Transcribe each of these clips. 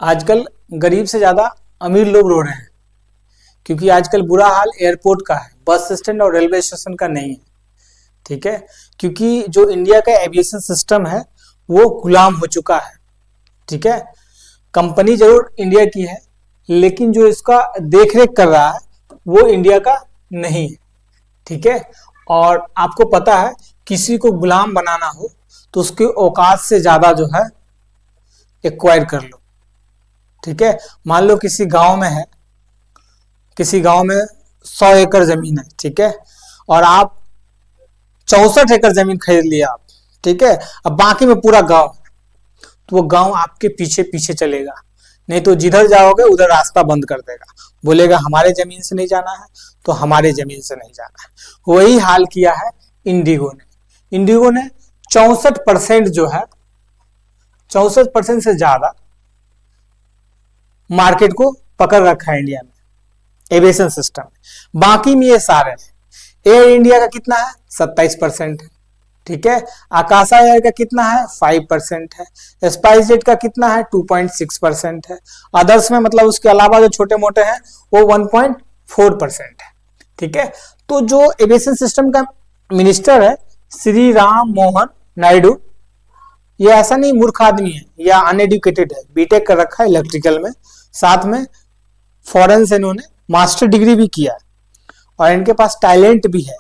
आजकल गरीब से ज्यादा अमीर लोग रो रहे हैं, क्योंकि आजकल बुरा हाल एयरपोर्ट का है, बस स्टैंड और रेलवे स्टेशन का नहीं है। ठीक है, क्योंकि जो इंडिया का एविएशन सिस्टम है वो गुलाम हो चुका है। ठीक है, कंपनी जरूर इंडिया की है, लेकिन जो इसका देखरेख कर रहा है वो इंडिया का नहीं है। ठीक है, और आपको पता है किसी को गुलाम बनाना हो तो उसके औकात से ज्यादा जो है एक्वायर कर लो। ठीक है, मान लो किसी गांव में है, किसी गांव में 100 एकड़ जमीन है। ठीक है, और आप 64 एकड़ जमीन खरीद लिया आप। ठीक है, अब बाकी में पूरा गांव है, तो वो गांव आपके पीछे पीछे चलेगा, नहीं तो जिधर जाओगे उधर रास्ता बंद कर देगा, बोलेगा हमारे जमीन से नहीं जाना है तो हमारे जमीन से नहीं जाना है। वही हाल किया है इंडिगो ने। इंडिगो ने 64% जो है, 64% से ज्यादा मार्केट को पकड़ रखा है इंडिया में एविएशन सिस्टम में। बाकी में ये सारे हैं। एयर इंडिया का कितना है? 27% है। ठीक है, आकाशा एयर का कितना है? 5% है। स्पाइस जेट का कितना है? 2.6% है। अदर्स में मतलब उसके अलावा जो छोटे मोटे हैं वो 1.4% है। ठीक है, तो जो एविएशन सिस्टम का मिनिस्टर है श्री राम मोहन नायडू, ये ऐसा नहीं मूर्ख आदमी है या अनएडुकेटेड है, बीटेक कर रखा है इलेक्ट्रिकल में, साथ में फॉरेन से इन्होंने मास्टर डिग्री भी किया है, और इनके पास टैलेंट भी है,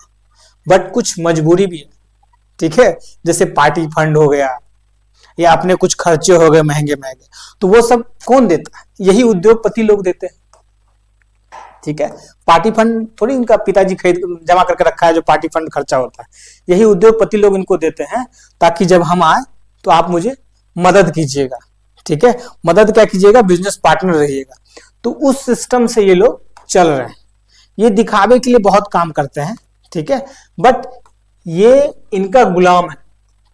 बट कुछ मजबूरी भी है। ठीक है, जैसे पार्टी फंड हो गया या अपने कुछ खर्चे हो गए महंगे महंगे, तो वो सब कौन देता है? यही उद्योगपति लोग देते हैं। ठीक है, पार्टी फंड थोड़ी इनका पिताजी खरीद जमा करके रखा है जो पार्टी फंड खर्चा होता है, यही उद्योगपति लोग इनको देते हैं, ताकि जब हम आए तो आप मुझे मदद कीजिएगा। ठीक है, मदद क्या कीजिएगा? बिजनेस पार्टनर रहिएगा। तो उस सिस्टम से ये लोग चल रहे हैं, ये दिखावे के लिए बहुत काम करते हैं। ठीक है, बट ये इनका गुलाम है।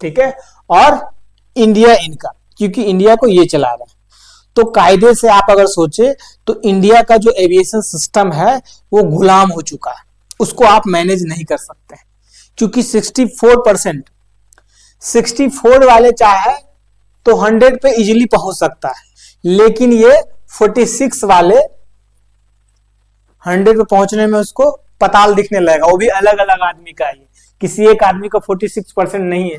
ठीक है, और इंडिया इनका, क्योंकि इंडिया को ये चला रहा है। तो कायदे से आप अगर सोचे तो इंडिया का जो एविएशन सिस्टम है वो गुलाम हो चुका है, उसको आप मैनेज नहीं कर सकते, क्योंकि 64 वाले चाहे तो 100 पे इजीली पहुंच सकता है, लेकिन ये 46 वाले 100 पे पहुंचने में उसको पताल दिखने लगेगा। वो भी अलग अलग आदमी का है, किसी एक आदमी का 46% नहीं है।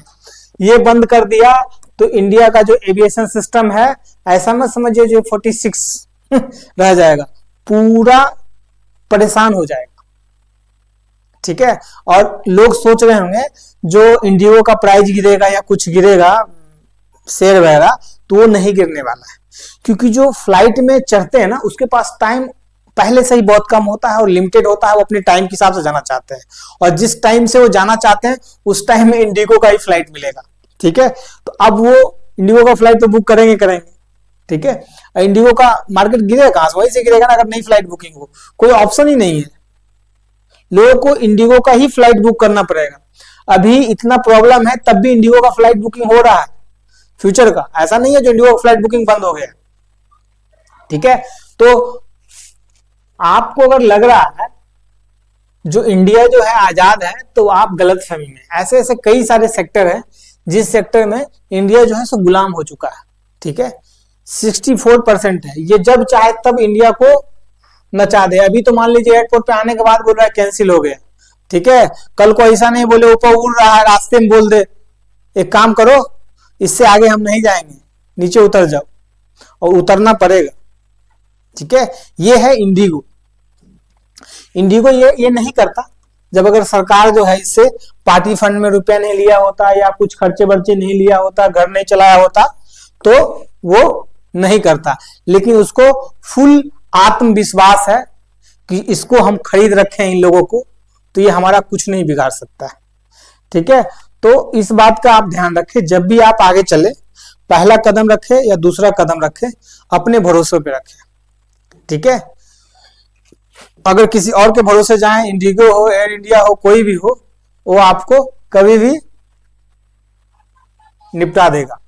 ये बंद कर दिया तो इंडिया का जो एविएशन सिस्टम है, ऐसा मत समझिए जो 46 रह जाएगा, पूरा परेशान हो जाएगा। ठीक है, और लोग सोच रहे होंगे जो इंडिगो का प्राइस गिरेगा या कुछ गिरेगा शेयर वगैरह, तो वो नहीं गिरने वाला है, क्योंकि जो फ्लाइट में चढ़ते हैं ना उसके पास टाइम पहले से ही बहुत कम होता है और लिमिटेड होता है, वो अपने टाइम के हिसाब से जाना चाहते हैं, और जिस टाइम से वो जाना चाहते हैं उस टाइम में इंडिगो का ही फ्लाइट मिलेगा। ठीक है, तो अब वो इंडिगो का फ्लाइट तो बुक करेंगे। ठीक है, इंडिगो का मार्केट गिरेगा कहां से? वहीं से गिरेगा ना, अगर नई फ्लाइट बुकिंग हो, कोई ऑप्शन ही नहीं है, लोगों को इंडिगो का ही फ्लाइट बुक करना पड़ेगा। अभी इतना प्रॉब्लम है तब भी इंडिगो का फ्लाइट बुकिंग हो रहा है फ्यूचर का, ऐसा नहीं है जो इंडिगो का फ्लाइट बुकिंग बंद हो गया। ठीक है, तो आपको अगर लग रहा है जो इंडिया जो है आजाद है, तो आप गलत फहमी में। ऐसे ऐसे कई सारे सेक्टर हैं जिस सेक्टर में इंडिया जो है सो गुलाम हो चुका है। ठीक है, 64% है, ये जब चाहे तब इंडिया को नचा दे। अभी तो मान लीजिए एयरपोर्ट पे आने के बाद बोल रहा है कैंसिल हो गया। ठीक है, कल को ऐसा नहीं बोले ऊपर उड़ रहा है रास्ते में बोल दे एक काम करो इससे आगे हम नहीं जाएंगे, नीचे उतर जाओ, और उतरना पड़ेगा। ठीक है, ये है इंडिगो। इंडिगो ये नहीं करता। जब अगर सरकार जो है इससे पार्टी फंड में रुपया नहीं लिया होता या कुछ खर्चे बर्चे नहीं लिया होता, घर नहीं चलाया होता, तो वो नहीं करता। लेकिन उसको फुल आत्मविश्वास है कि इसको हम खरीद रखे हैं इन लोगों को, तो ये हमारा कुछ नहीं बिगाड़ सकता है। ठीक है, तो इस बात का आप ध्यान रखें, जब भी आप आगे चले, पहला कदम रखें या दूसरा कदम रखें, अपने भरोसे पे रखें। ठीक है, अगर किसी और के भरोसे जाएं, इंडिगो हो, एयर इंडिया हो, कोई भी हो, वो आपको कभी भी निपटा देगा।